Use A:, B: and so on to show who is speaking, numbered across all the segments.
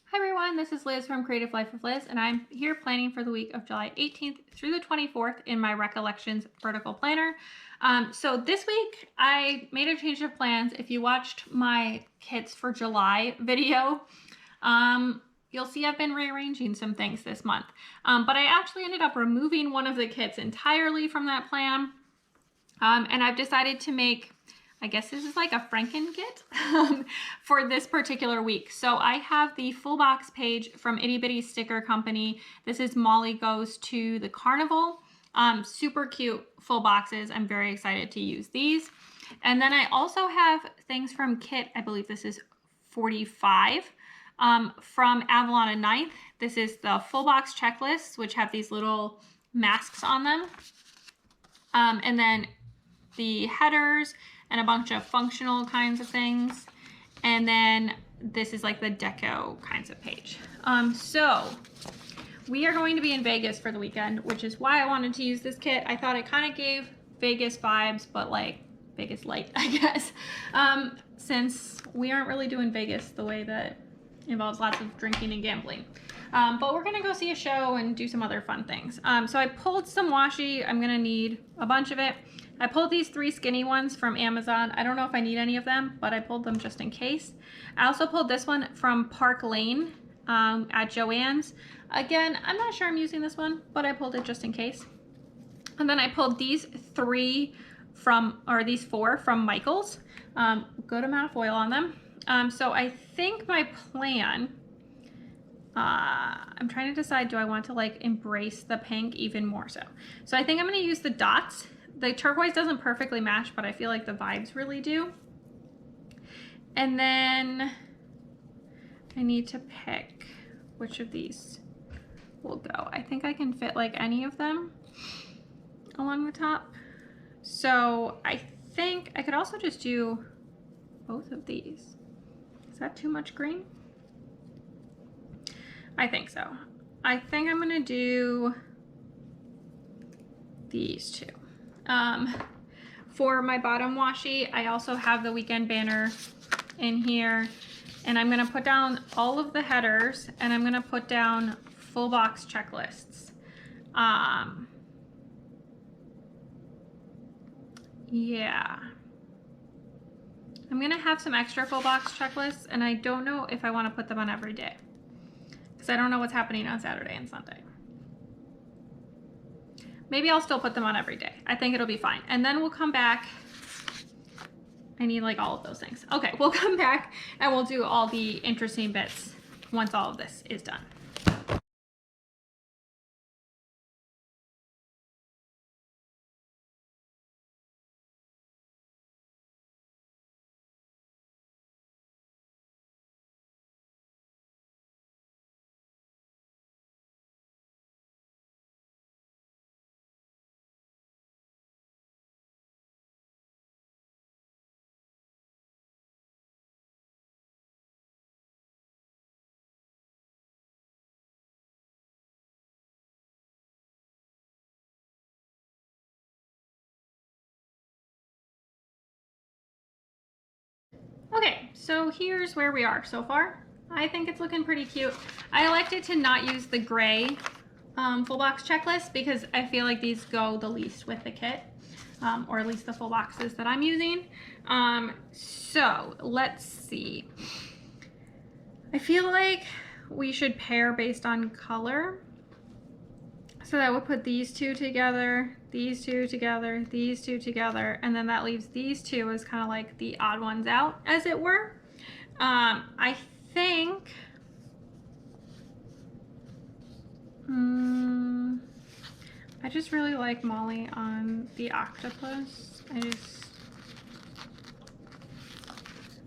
A: Hi everyone, this is Liz from Creative Life of Liz, and I'm here planning for the week of July 18th through the 24th in my Recollections vertical planner. So this week I made a change of plans. If you watched my kits for July video, you'll see I've been rearranging some things this month. But I actually ended up removing one of the kits entirely from that plan. And I've decided to make, I guess this is like a Franken kit for this particular week. So I have the full box page from Itty Bitty Sticker Company. This is Molly Goes to the Carnival. Super cute full boxes. I'm very excited to use these. And then I also have things from kit, I believe this is 45, from Avalon and 9th. This is the full box checklists, which have these little masks on them. And then the headers and a bunch of functional kinds of things. And then this is like the deco kinds of page. So we are going to be in Vegas for the weekend, which is why I wanted to use this kit. I thought it kind of gave Vegas vibes, but like Vegas light, I guess. Since we aren't really doing Vegas the way that involves lots of drinking and gambling. But we're gonna go see a show and do some other fun things. So I pulled some washi. I'm gonna need a bunch of it. I pulled these 3 skinny ones from Amazon. I don't know if I need any of them, but I pulled them just in case. I also pulled this one from Park Lane at Joann's. Again, I'm not sure I'm using this one, but I pulled it just in case. And then I pulled these 4 from Michael's. Good amount of foil on them. So I think my plan, I'm trying to decide, do I want to like embrace the pink even more so? So I think I'm going to use the dots. The turquoise doesn't perfectly match, but I feel like the vibes really do. And then I need to pick which of these will go. I think I can fit like any of them along the top. So I think I could also just do both of these. Is that too much green? I think so. I think I'm gonna do these 2. For my bottom washi, I also have the weekend banner in here, and I'm gonna put down all of the headers, and I'm gonna put down full box checklists. Yeah. I'm gonna have some extra full box checklists, and I don't know if I want to put them on every day because I don't know what's happening on Saturday and Sunday. Maybe I'll still put them on every day. I think it'll be fine. And then we'll come back. I need like all of those things. Okay, we'll come back and we'll do all the interesting bits once all of this is done. Okay, so here's where we are so far. I think it's looking pretty cute. I elected to not use the gray full box checklist because I feel like these go the least with the kit, or at least the full boxes that I'm using. So let's see. I feel like we should pair based on color. So that would put these 2 together, these 2 together, these 2 together, and then that leaves these 2 as kind of like the odd ones out, as it were. I think I just really like Molly on the octopus.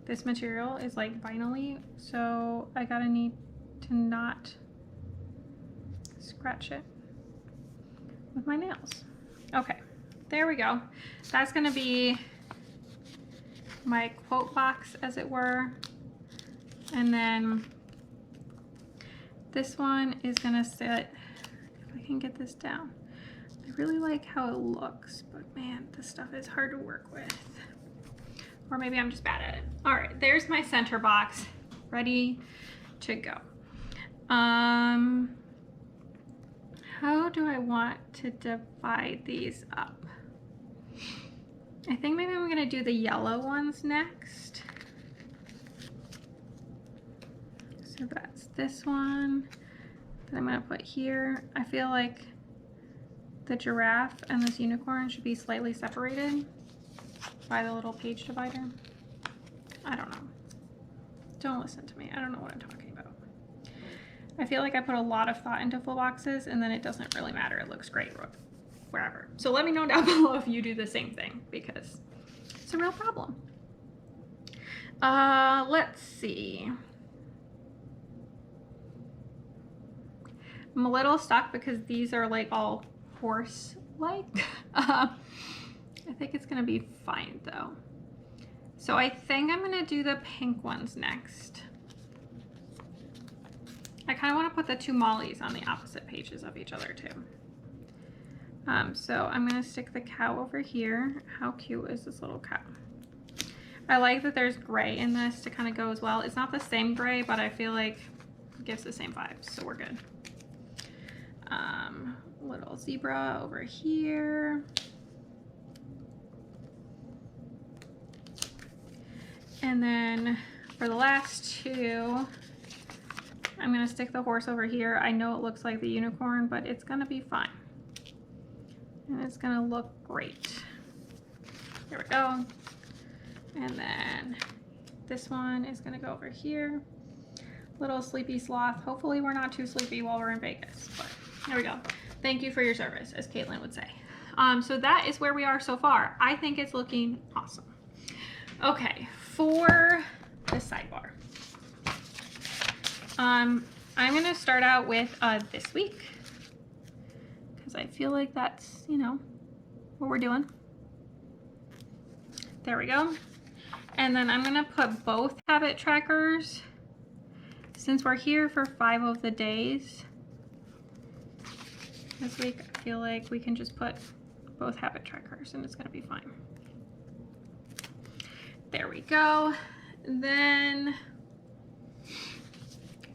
A: This material is like vinyl-y, so I gotta need to not scratch it with my nails. Okay, there we go. That's gonna be my quote box, as it were. And then this one is gonna sit, if I can get this down, I really like how it looks, but man, this stuff is hard to work with. Or maybe I'm just bad at it. All right, there's my center box ready to go. How do I want to divide these up? I think maybe I'm gonna do the yellow ones next. So that's this one that I'm gonna put here. I feel like the giraffe and this unicorn should be slightly separated by the little page divider. I don't know. Don't listen to me. I don't know what I'm talking about. I feel like I put a lot of thought into full boxes and then it doesn't really matter. It looks great wherever. So let me know down below if you do the same thing because it's a real problem. Let's see. I'm a little stuck because these are like all horse-like. I think it's gonna be fine though. So I think I'm gonna do the pink ones next. I kind of want to put the two mollies on the opposite pages of each other too. So I'm gonna stick the cow over here. How cute is this little cow? I like that there's gray in this to kind of go as well. It's not the same gray, but I feel like it gives the same vibes, so we're good. Little zebra over here. And then for the last two, I'm gonna stick the horse over here. I know it looks like the unicorn, but it's gonna be fine. And it's gonna look great. There we go. And then this one is gonna go over here. Little sleepy sloth. Hopefully we're not too sleepy while we're in Vegas, but there we go. Thank you for your service, as Caitlin would say. So that is where we are so far. I think it's looking awesome. Okay, for the sidebar. I'm gonna start out with this week because I feel like that's, you know, what we're doing. There we go. And then I'm gonna put both habit trackers since we're here for 5 of the days. This week, I feel like we can just put both habit trackers and it's gonna be fine. There we go. Then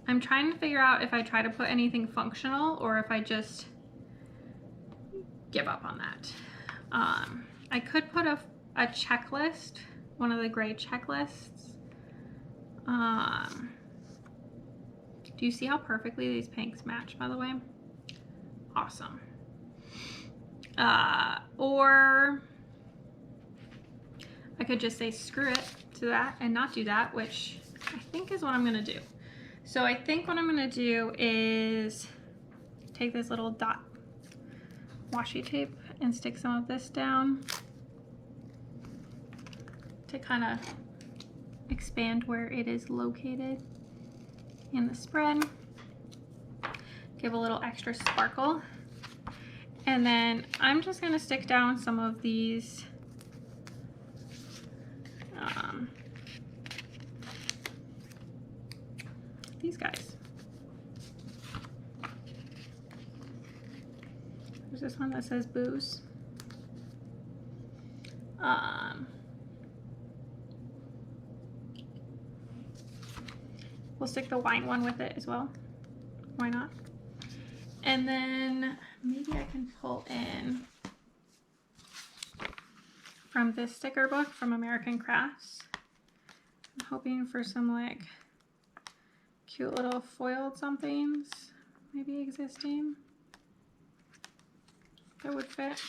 A: I'm trying to figure out if I try to put anything functional or if I just give up on that. I could put a checklist, one of the gray checklists. Do you see how perfectly these pinks match, by the way? Awesome. Or I could just say screw it to that and not do that, which I think is what I'm gonna do. So I think what I'm gonna do is take this little dot washi tape and stick some of this down to kind of expand where it is located in the spread. Give a little extra sparkle. And then I'm just gonna stick down some of these guys. There's this one that says booze. We'll stick the wine one with it as well. Why not? And then maybe I can pull in from this sticker book from American Crafts. I'm hoping for some like cute little foiled somethings, maybe existing, that would fit.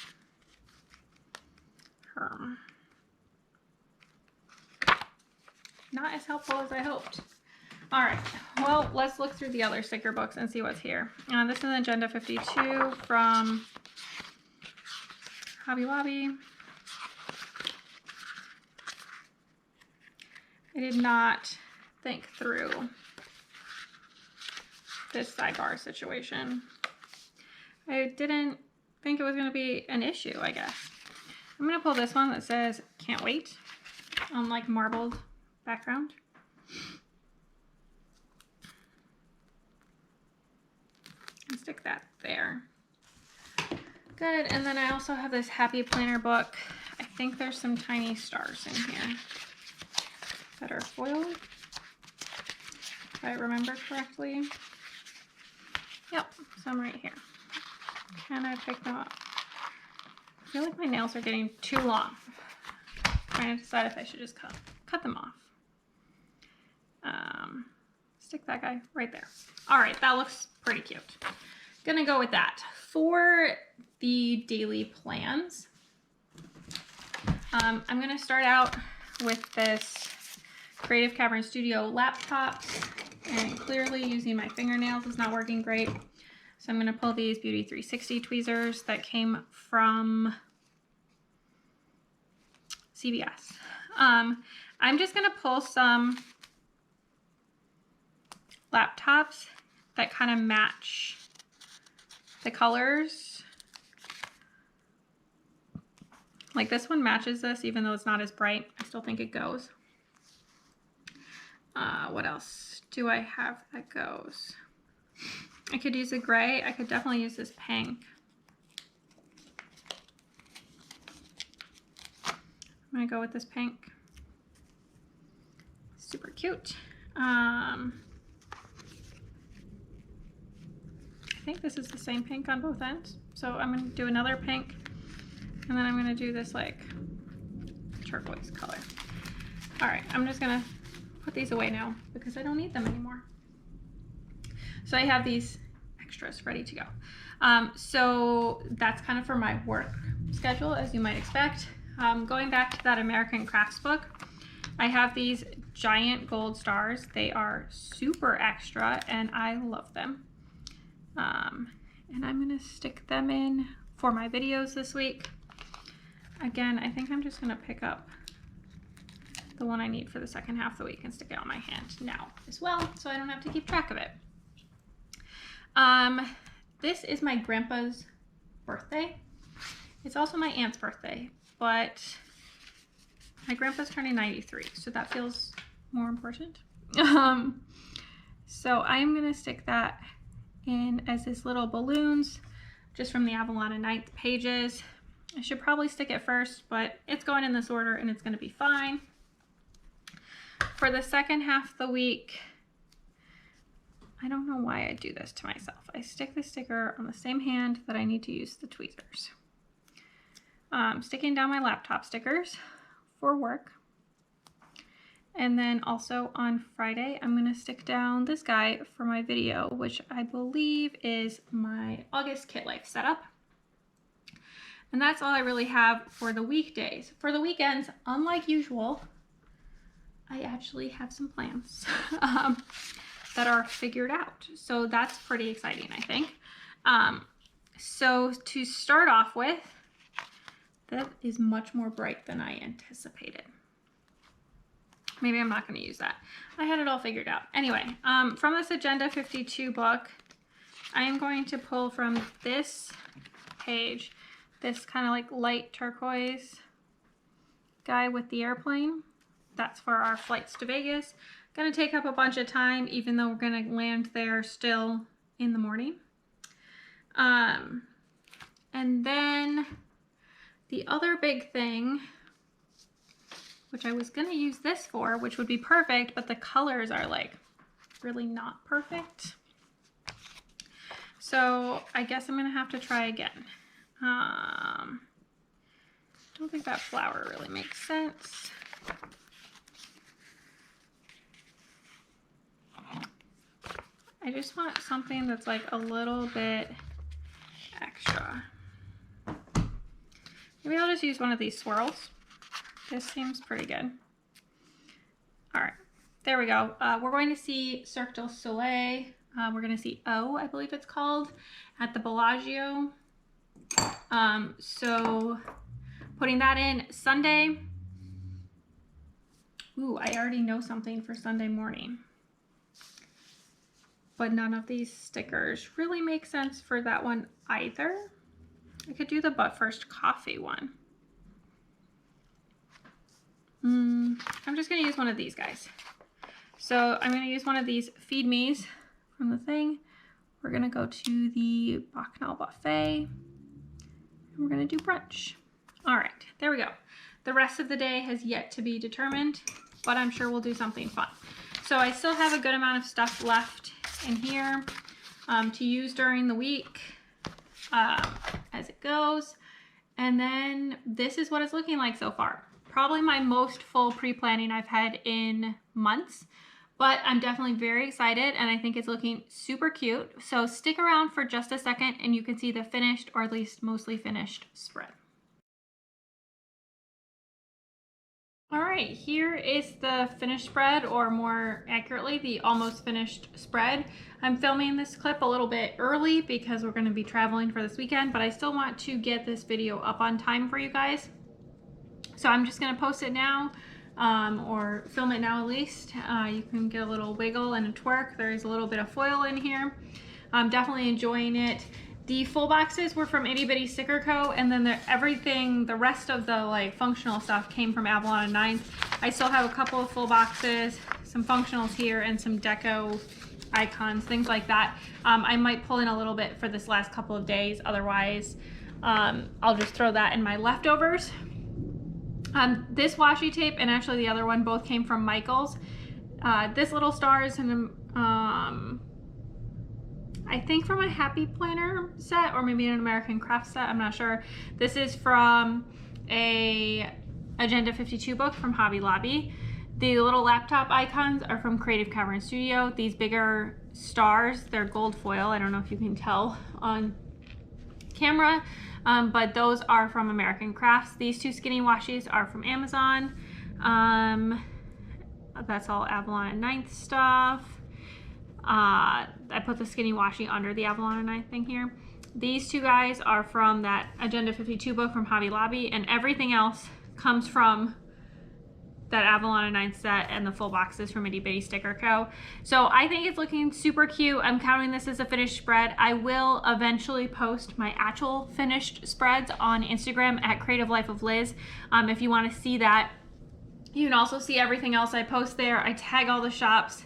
A: Not as helpful as I hoped. All right, well, let's look through the other sticker books and see what's here. This is Agenda 52 from Hobby Lobby. I did not think through this sidebar situation. I didn't think it was going to be an issue, I guess. I'm going to pull this one that says can't wait on like marbled background. And stick that there. Good, and then I also have this Happy Planner book. I think there's some tiny stars in here that are foiled, if I remember correctly. Yep, some right here. Can I pick them up? I feel like my nails are getting too long. I'm trying to decide if I should just cut them off. Stick that guy right there. All right, that looks pretty cute. Gonna go with that. For the daily plans, I'm gonna start out with this Creative Cavern Studio laptop, and clearly using my fingernails is not working great. So I'm gonna pull these Beauty 360 tweezers that came from CVS. I'm just gonna pull some laptops that kind of match the colors. Like this one matches this, even though it's not as bright. I still think it goes. What else do I have that goes? I could use a gray. I could definitely use this pink. I'm gonna go with this pink. Super cute. I think this is the same pink on both ends. So I'm gonna do another pink, and then I'm gonna do this like turquoise color. All right, I'm just gonna put these away now because I don't need them anymore. So I have these extras ready to go. So that's kind of for my work schedule, as you might expect. Going back to that American Crafts book, I have these giant gold stars. They are super extra and I love them. And I'm gonna stick them in for my videos this week. Again, I think I'm just gonna pick up the one I need for the second half of the week and stick it on my hand now as well, so I don't have to keep track of it. This is my grandpa's birthday. It's also my aunt's birthday, but my grandpa's turning 93, so that feels more important. So I'm gonna stick that in as this little balloons, just from the Avalon and 9th pages. I should probably stick it first, but it's going in this order and it's gonna be fine. For the second half of the week, I don't know why I do this to myself. I stick the sticker on the same hand that I need to use the tweezers. Sticking down my laptop stickers for work. And then also on Friday, I'm gonna stick down this guy for my video, which I believe is my August Kit Life setup. And that's all I really have for the weekdays. For the weekends, unlike usual, I actually have some plans that are figured out. So that's pretty exciting, I think. So to start off with, that is much more bright than I anticipated. Maybe I'm not going to use that. I had it all figured out. Anyway, from this Agenda 52 book, I am going to pull from this page, this kind of like light turquoise guy with the airplane. That's for our flights to Vegas. Going to take up a bunch of time, even though we're going to land there still in the morning. And then the other big thing, which I was going to use this for, which would be perfect, but the colors are like really not perfect. So I guess I'm going to have to try again. Don't think that flower really makes sense. I just want something that's like a little bit extra. Maybe I'll just use one of these swirls. This seems pretty good. All right, there we go. We're going to see Cirque du Soleil. We're going to see O, I believe it's called, at the Bellagio. So putting that in Sunday. Ooh, I already know something for Sunday morning. But none of these stickers really make sense for that one either. I could do the But First Coffee one. I'm just gonna use one of these guys. So I'm gonna use one of these Feed Me's from the thing. We're gonna go to the Bacchanal Buffet. We're gonna do brunch. All right, there we go. The rest of the day has yet to be determined, but I'm sure we'll do something fun. So I still have a good amount of stuff left in here to use during the week as it goes. And then this is what it's looking like so far. Probably my most full pre-planning I've had in months, but I'm definitely very excited and I think it's looking super cute. So stick around for just a second and you can see the finished, or at least mostly finished, spread. All right, here is the finished spread, or more accurately, the almost finished spread. I'm filming this clip a little bit early because we're going to be traveling for this weekend, but I still want to get this video up on time for you guys. So I'm just going to post it now, or film it now at least. You can get a little wiggle and a twerk. There is a little bit of foil in here. I'm definitely enjoying it. The full boxes were from Itty Sticker Co. And then the rest of the like functional stuff came from Avalon and 9th. I still have a couple of full boxes, some functionals here, and some deco icons, things like that. I might pull in a little bit for this last couple of days. Otherwise, I'll just throw that in my leftovers. This washi tape and actually the other one both came from Michael's. This little star is in I think from a Happy Planner set, or maybe an American Craft set, I'm not sure. This is from a Agenda 52 book from Hobby Lobby. The little laptop icons are from Creative Cavern Studio. These bigger stars, they're gold foil. I don't know if you can tell on camera, but those are from American Crafts. These two skinny washies are from Amazon. That's all Avalon and 9th stuff. I put the skinny washi under the Avalon and 9th thing here. These two guys are from that Agenda 52 book from Hobby Lobby, and everything else comes from that Avalon and 9th set and the full boxes from Itty Sticker Co. So I think it's looking super cute. I'm counting this as a finished spread. I will eventually post my actual finished spreads on Instagram at Creative Life of Liz. If you want to see that. You can also see everything else I post there. I tag all the shops,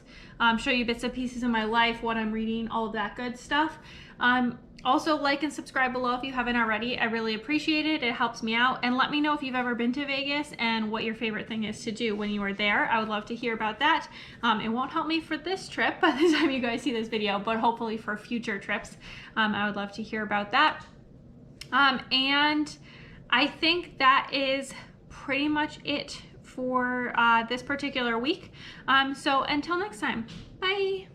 A: show you bits and pieces of my life, what I'm reading, all of that good stuff. Also, like and subscribe below if you haven't already. I really appreciate it. It helps me out. And let me know if you've ever been to Vegas and what your favorite thing is to do when you are there. I would love to hear about that. It won't help me for this trip by the time you guys see this video, but hopefully for future trips. I would love to hear about that. And I think that is pretty much it for this particular week. So until next time, bye.